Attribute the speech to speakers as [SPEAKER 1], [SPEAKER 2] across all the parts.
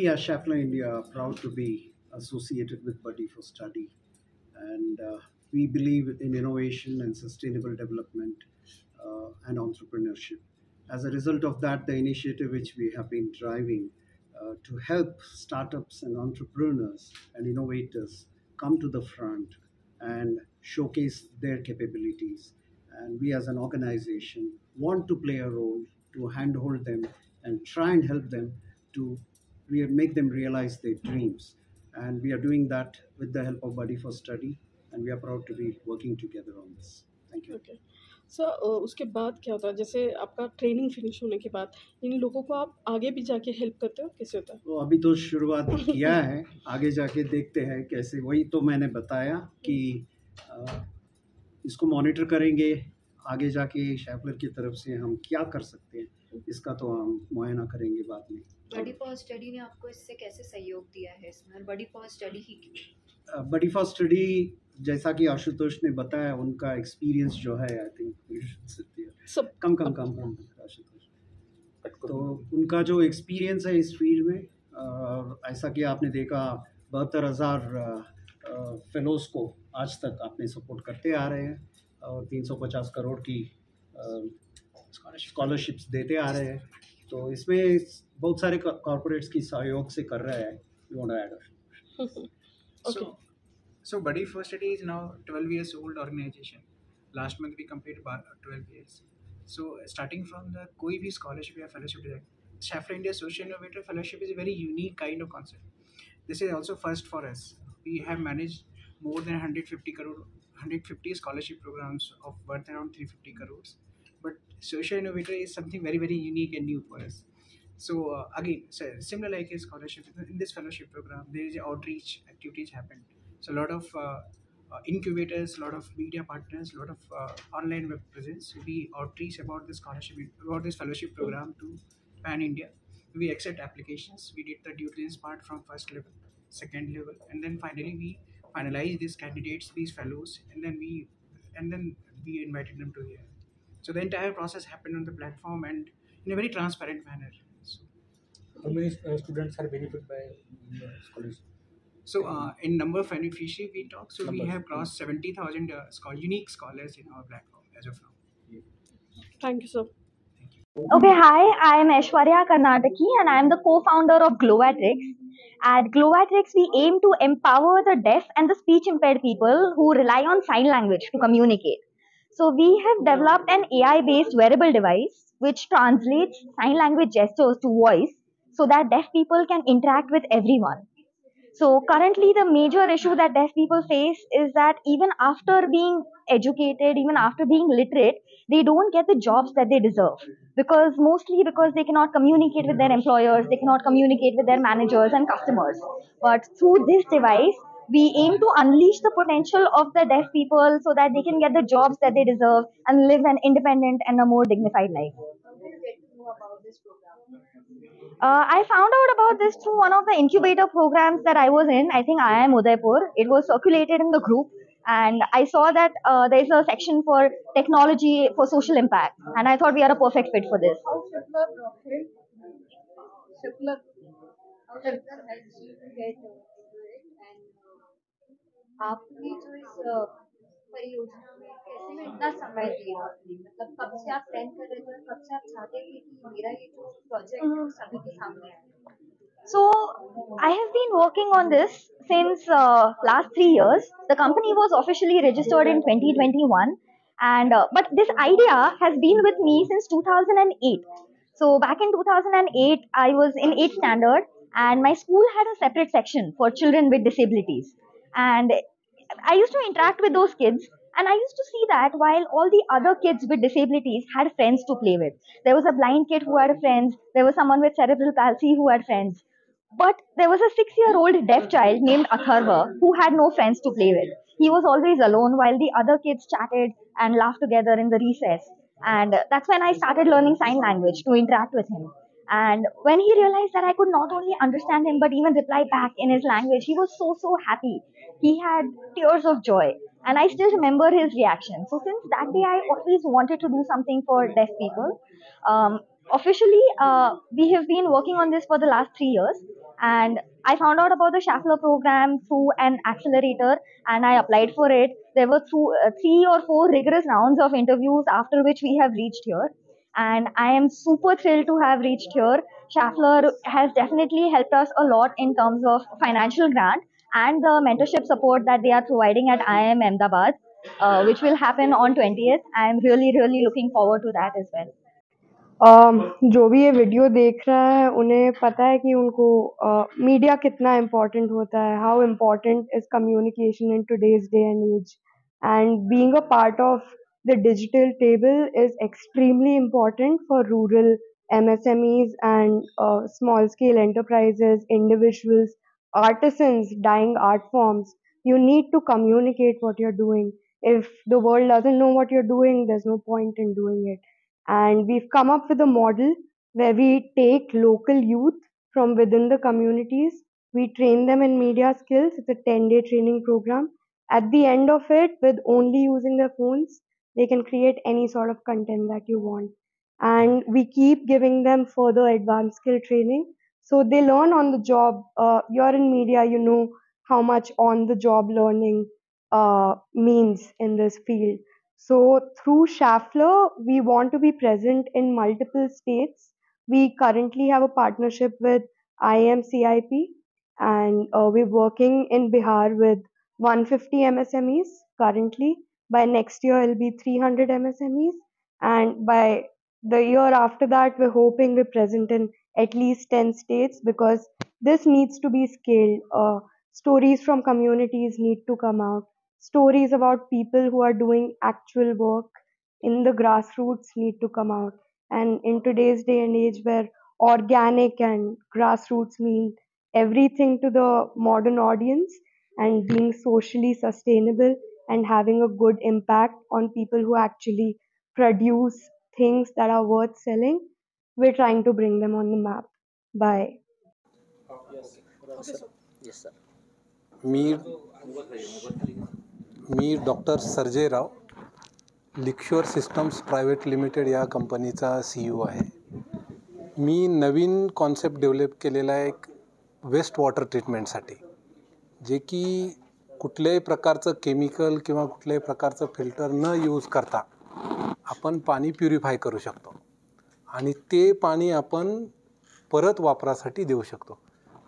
[SPEAKER 1] we as Schaeffler India are proud to be associated with Buddy for Study, and we believe in innovation and sustainable development and entrepreneurship. As a result of that, the initiative which we have been driving to help startups and entrepreneurs and innovators come to the front and showcase their capabilities. And we as an organization want to play a role to handhold them and try and help them to make them realize their dreams. And we are doing that with the help of Buddy for Study, and we are proud to be working together on this. Thank you.
[SPEAKER 2] Okay sir, उसके बाद क्या होता है? जैसे आपका training finish होने के बाद इन लोगों को आप आगे भी जाके हेल्प करते हो, कैसे होता है?
[SPEAKER 1] तो अभी तो शुरुआत किया है, आगे जाके देखते हैं कैसे। वही तो मैंने बताया कि इसको मॉनिटर करेंगे, आगे जाके शैफलर की तरफ से हम क्या कर सकते हैं इसका तो हम मुआयना करेंगे बाद में।
[SPEAKER 3] बडी फॉर स्टडी ने आपको इससे कैसे सहयोग दिया है इसमें? बडी फॉर स्टडी ही क्यों?
[SPEAKER 1] बडी फॉर स्टडी जैसा कि आशुतोष ने बताया, उनका एक्सपीरियंस जो है, आई थिंक कम आशुतोष, तो उनका जो एक्सपीरियंस है इस फील्ड में, ऐसा कि आपने देखा 72,000 फेलोज़ को आज तक आपने सपोर्ट करते आ रहे हैं और 350 करोड़ की स्कॉलरशिप्स देते आ रहे हैं। तो इसमें बहुत सारे कॉर्पोरेट्स की सहयोग से कर रहे हैं। You want to add?
[SPEAKER 2] Okay.
[SPEAKER 4] So Buddy for Study is now 12 years old organization. Last month we completed 12 years. So starting from the कोई भी scholarship या fellowship design, Schaeffler India Social Innovator Fellowship is a very unique kind of concept. This is also first for us. We have managed more than 150 scholarship programs of worth around 350 crores. But Social Innovator is something very, very unique and new for us. So again, similar like a scholarship, in this fellowship program, there is outreach activities happened. So a lot of incubators, a lot of media partners, a lot of online web presence. We outreach about this scholarship, about this fellowship program to Pan India. We accept applications. We did the due diligence part from first level, second level, and then finally we finalize these candidates, these fellows, and then we invited them to here. So the entire process happened on the platform and in a very transparent manner. So,
[SPEAKER 5] how many students are benefited by scholarship?
[SPEAKER 4] So in number of beneficiaries we talk, so we have crossed 70,000 unique scholars in our platform as of now.
[SPEAKER 2] Thank you, sir.
[SPEAKER 6] Okay, hi, I am Aishwarya Karnataki and I am the co-founder of Glovatrix. At Glovatrix, we aim to empower the deaf and the speech impaired people who rely on sign language to communicate. So we have developed an AI-based wearable device which translates sign language gestures to voice so that deaf people can interact with everyone. So currently the major issue that deaf people face is that even after being educated, even after being literate, they don't get the jobs that they deserve. Mostly because they cannot communicate with their employers, they cannot communicate with their managers and customers. But through this device, we aim to unleash the potential of the deaf people so that they can get the jobs that they deserve and live an independent and a more dignified life. I found out about this through one of the incubator programs that I was in. I think IIM Udaipur. It was circulated in the group, and I saw that there is a section for technology for social impact, and I thought we are a perfect fit for this.
[SPEAKER 7] How Schaeffler helps you to get into it, and आपने जो इस परियोजना में कैसे में इतना समय दिया? मतलब कब से आप प्लान कर रहे थे, कब से आप चाहते थे कि मेरा ये जो प्रोजेक्ट है सभी के सामने आए?
[SPEAKER 6] So I have been working on this since last 3 years. The company was officially registered in 2021, and but this idea has been with me since 2008. So back in 2008, I was in 8th standard, and my school had a separate section for children with disabilities, and I used to interact with those kids. And I used to see that while all the other kids with disabilities had friends to play with, there was a blind kid who had friends, there was someone with cerebral palsy who had friends. But there was a 6-year-old deaf child named Atharva who had no friends to play with. He was always alone while the other kids chatted and laughed together in the recess. And that's when I started learning sign language to interact with him. And when he realized that I could not only understand him but even reply back in his language, he was so happy. He had tears of joy. And I still remember his reaction. So since that day, I always wanted to do something for deaf people. Officially, we have been working on this for the last 3 years. And I found out about the Schaeffler program through an accelerator, and I applied for it. There were 3 or 4 rigorous rounds of interviews, after which we have reached here. And I am super thrilled to have reached here. Schaeffler has definitely helped us a lot in terms of financial grant and the mentorship support that they are providing at IIM Ahmedabad, which will happen on 20th. I am really, really looking forward to that as well.
[SPEAKER 8] जो भी ये video देख रहा है उन्हें पता है कि उनको मीडिया कितना इम्पोर्टेंट होता है, how important is communication in today's day and age, and being a part of the digital table is extremely important for rural MSMEs and small scale enterprises, individuals, artisans, dying art forms. You need to communicate what you're doing. If the world doesn't know what you're doing, there's no point in doing it. And we've come up with a model where we take local youth from within the communities, we train them in media skills. It's a 10-day training program. At the end of it, with only using their phones, they can create any sort of content that you want. And we keep giving them further advanced skill training, so they learn on the job. You're in media, you know how much on the job learning means in this field. So through Schaeffler, we want to be present in multiple states. We currently have a partnership with IMCIP, and we're working in Bihar with 150 MSMEs currently. By next year, it'll be 300 MSMEs, and by the year after that, we're hoping we're present in at least 10 states, because this needs to be scaled. Stories from communities need to come out. Stories about people who are doing actual work in the grassroots need to come out. And in today's day and age, where organic and grassroots mean everything to the modern audience, and being socially sustainable and having a good impact on people who actually produce things that are worth selling, we're trying to bring them on the map by
[SPEAKER 9] Yes, sir. मी doctor Sanjay Rao, लिक्शोर systems private limited या कंपनीचा CEO आहे. मी नवीन concept develop केलेला आहे एक waste water ट्रीटमेंटसाठी, जे की कुठल्याही प्रकारचं केमिकल किंवा कुठल्याही प्रकारचं फिल्टर न यूज करता आपण पाणी प्युरिफाय करू शकतो आणि ते पाणी आपण परत वापरासाठी देऊ शकतो.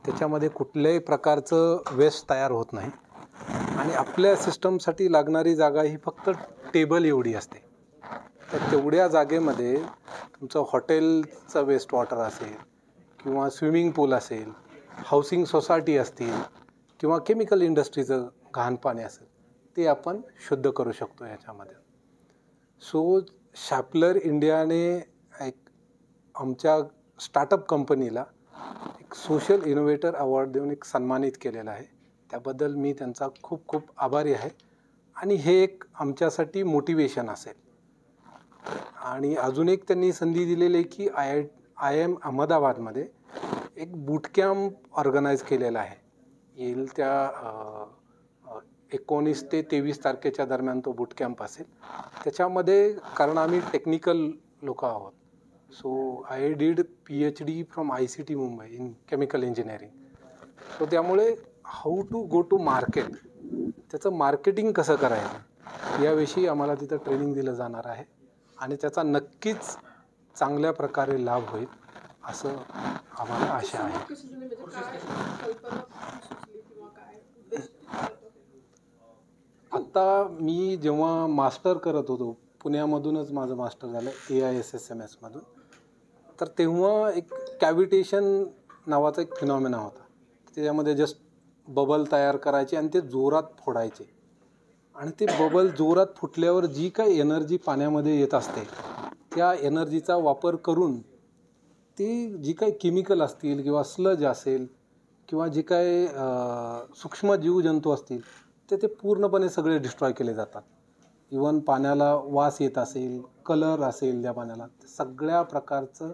[SPEAKER 9] त्याच्यामध्ये कुठल्याही प्रकारचं वेस्ट तयार होत नाही आणि आपल्या सिस्टमसाठी लागणारी जागा ही फक्त टेबल एवढी असते. तर तेवढ्या जागेमध्ये तुमचं हॉटेलचं वेस्ट वॉटर असेल किंवा स्विमिंग पूल असेल, हाऊसिंग सोसायटी असतील किंवा केमिकल इंडस्ट्रीचं घाण पाणी असेल, ते आपण शुद्ध करू शकतो याच्यामध्ये. सो शॅफलर इंडियाने एक आमच्या स्टार्टअप कंपनीला एक सोशल इनोव्हेटर अवॉर्ड देऊन एक सन्मानित केलेला आहे. त्याबद्दल मी त्यांचा खूप खूप आभारी आहे आणि हे एक आमच्यासाठी मोटिवेशन असेल. आणि अजून एक त्यांनी संधी दिलेली आहे की IIM अहमदाबादमध्ये एक बूट कॅम्प ऑर्गनाईज केलेला आहे. येईल त्या 19 ते 23 तारखेच्या दरम्यान तो बूट कॅम्प असेल. त्याच्यामध्ये कारण आम्ही टेक्निकल लोक आहोत, so I did PhD from ICT Mumbai in chemical engineering. So त्यामुळे how to go to market, त्याचं मार्केटिंग कसं करायचं याविषयी आम्हाला तिथं ट्रेनिंग दिलं जाणार आहे आणि त्याचा नक्कीच चांगल्या प्रकारे लाभ होईल असं आम्हाला आशा आहे. आत्ता मी जेव्हा मास्टर करत होतो, पुण्यामधूनच माझं मास्टर झालं AISSMS मधून, तर तेव्हा एक कॅव्हिटेशन नावाचा एक फिनॉमिना होता. त्याच्यामध्ये जस्ट बबल तयार करायचे आणि ते जोरात फोडायचे आणि ते बबल जोरात फुटल्यावर जी काही एनर्जी पाण्यामध्ये येत असते त्या एनर्जीचा वापर करून ती जी काही केमिकल असतील किंवा स्लज असेल किंवा जे काही सूक्ष्म जीवजंतू असतील ते पूर्णपणे सगळे डिस्ट्रॉय केले जातात. इवन पाण्याला वास येत असेल, कलर असेल त्या पाण्याला, सगळ्या प्रकारचं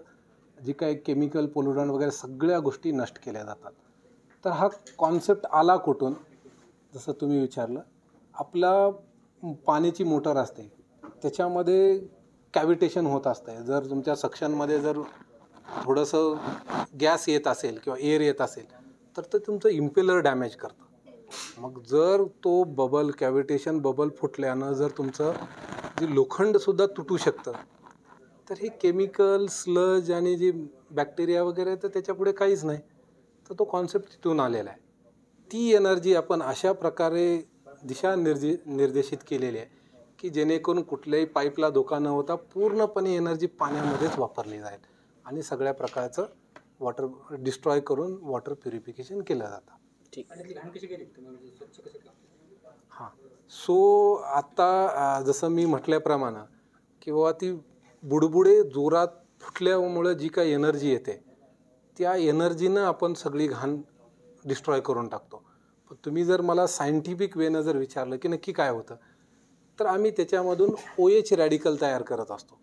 [SPEAKER 9] जी काही केमिकल पोल्युटंट वगैरे सगळ्या गोष्टी नष्ट केल्या जातात. तर हा कॉन्सेप्ट आला कुठून, जसं तुम्ही विचारलं, आपला पाण्याची मोटर असते त्याच्यामध्ये कॅव्हिटेशन होत असते. जर तुमच्या सक्शनमध्ये जर थोडंसं गॅस येत असेल किंवा एअर येत असेल तर ते तुमचं इम्पेलर डॅमेज करतं. मग जर तो बबल कॅव्हिटेशन बबल फुटल्यानं जर तुमचं जे लोखंडसुद्धा तुटू शकतं, तर हे केमिकल स्लज आणि जी बॅक्टेरिया वगैरे तर त्याच्यापुढे काहीच नाही. तर तो कॉन्सेप्ट तिथून आलेला आहे. ती एनर्जी आपण अशा प्रकारे निर्देशित केलेली आहे की जेणेकरून कुठल्याही पाईपला धोका न होता पूर्णपणे एनर्जी पाण्यामध्येच वापरली जाईल आणि सगळ्या प्रकारचं वॉटर डिस्ट्रॉय करून वॉटर प्युरिफिकेशन केलं जातं.
[SPEAKER 5] ठीक. आणि घाण कशी केली तुम्ही स्वच्छ कसं केलं?
[SPEAKER 9] हां. सो आता जसं मी म्हटल्याप्रमाणे किंवा ती बुडबुडे जोरात फुटल्यामुळं जी काही एनर्जी येते त्या एनर्जीनं आपण सगळी घाण डिस्ट्रॉय करून टाकतो. पण तुम्ही जर मला सायंटिफिक वेनं जर विचारलं की नक्की काय होतं, तर आम्ही त्याच्यामधून OH रॅडिकल तयार करत असतो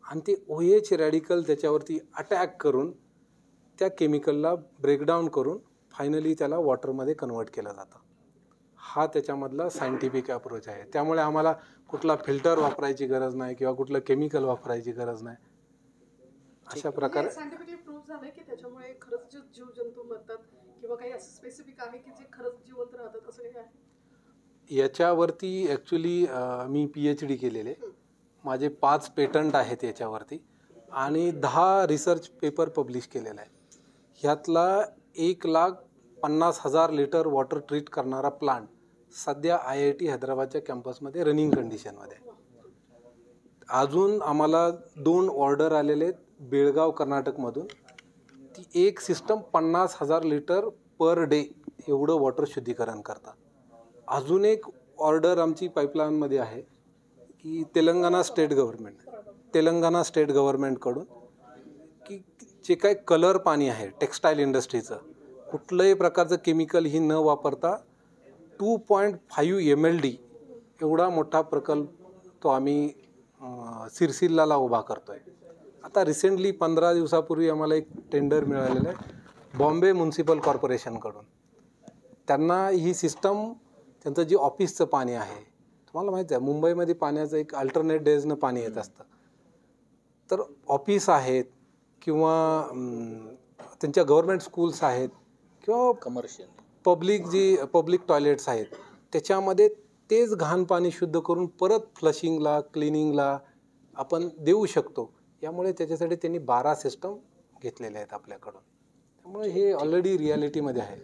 [SPEAKER 9] आणि ते OH रॅडिकल त्याच्यावरती अटॅक करून त्या केमिकलला ब्रेकडाऊन करून फायनली त्याला वॉटरमध्ये कन्वर्ट केलं जातं. हा त्याच्यामधला सायंटिफिक अप्रोच आहे. त्यामुळे आम्हाला कुठला फिल्टर वापरायची गरज नाही किंवा कुठलं केमिकल वापरायची गरज नाही. अशा प्रकारे
[SPEAKER 2] सायंटिफिकली प्रूव्ह झालंय की त्याच्यामुळे खरंच जे जीवजंतू मरतात किंवा काही असं स्पेसिफिक आहे की जे खरंच जिवंत राहतात असं काही आहे?
[SPEAKER 9] याच्यावरती ॲक्च्युली मी PhD केलेले. माझे 5 पेटंट आहेत याच्यावरती आणि 10 रिसर्च पेपर पब्लिश केलेला आहे. ह्यातला 1,50,000 लिटर वॉटर ट्रीट करणारा प्लांट सध्या IIT हैदराबादच्या कॅम्पसमध्ये रनिंग कंडिशनमध्ये. अजून आम्हाला 2 ऑर्डर आलेले आहेत बेळगाव कर्नाटकमधून. ती एक सिस्टम 50,000 लिटर पर डे एवढं वॉटर शुद्धीकरण करतात. अजून एक ऑर्डर आमची पाईपलाईनमध्ये आहे की तेलंगणा स्टेट गव्हर्नमेंटकडून की जे काही कलर पाणी आहे टेक्स्टाईल इंडस्ट्रीचं कुठलंही प्रकारचं केमिकल ही न वापरता 2.5 MLD एवढा मोठा प्रकल्प तो आम्ही सिरसिल्लाला उभा करतो आहे. आता रिसेंटली 15 दिवसापूर्वी आम्हाला एक टेंडर मिळालेलं आहे बॉम्बे म्युन्सिपल कॉर्पोरेशनकडून. त्यांना ही सिस्टम त्यांचं जे ऑफिसचं पाणी आहे, तुम्हाला माहिती आहे मुंबईमध्ये पाण्याचं एक अल्टरनेट डेजनं पाणी येत असतं. तर ऑफिस आहेत किंवा त्यांच्या गव्हर्मेंट स्कूल्स आहेत किंवा कमर्शियल पब्लिक टॉयलेट्स आहेत, त्याच्यामध्ये तेच घाण पाणी शुद्ध करून परत फ्लशिंगला क्लिनिंगला आपण देऊ शकतो. यामुळे त्याच्यासाठी त्यांनी 12 सिस्टम घेतलेले आहेत आपल्याकडून. त्यामुळे हे ऑलरेडी रियालिटीमध्ये आहे.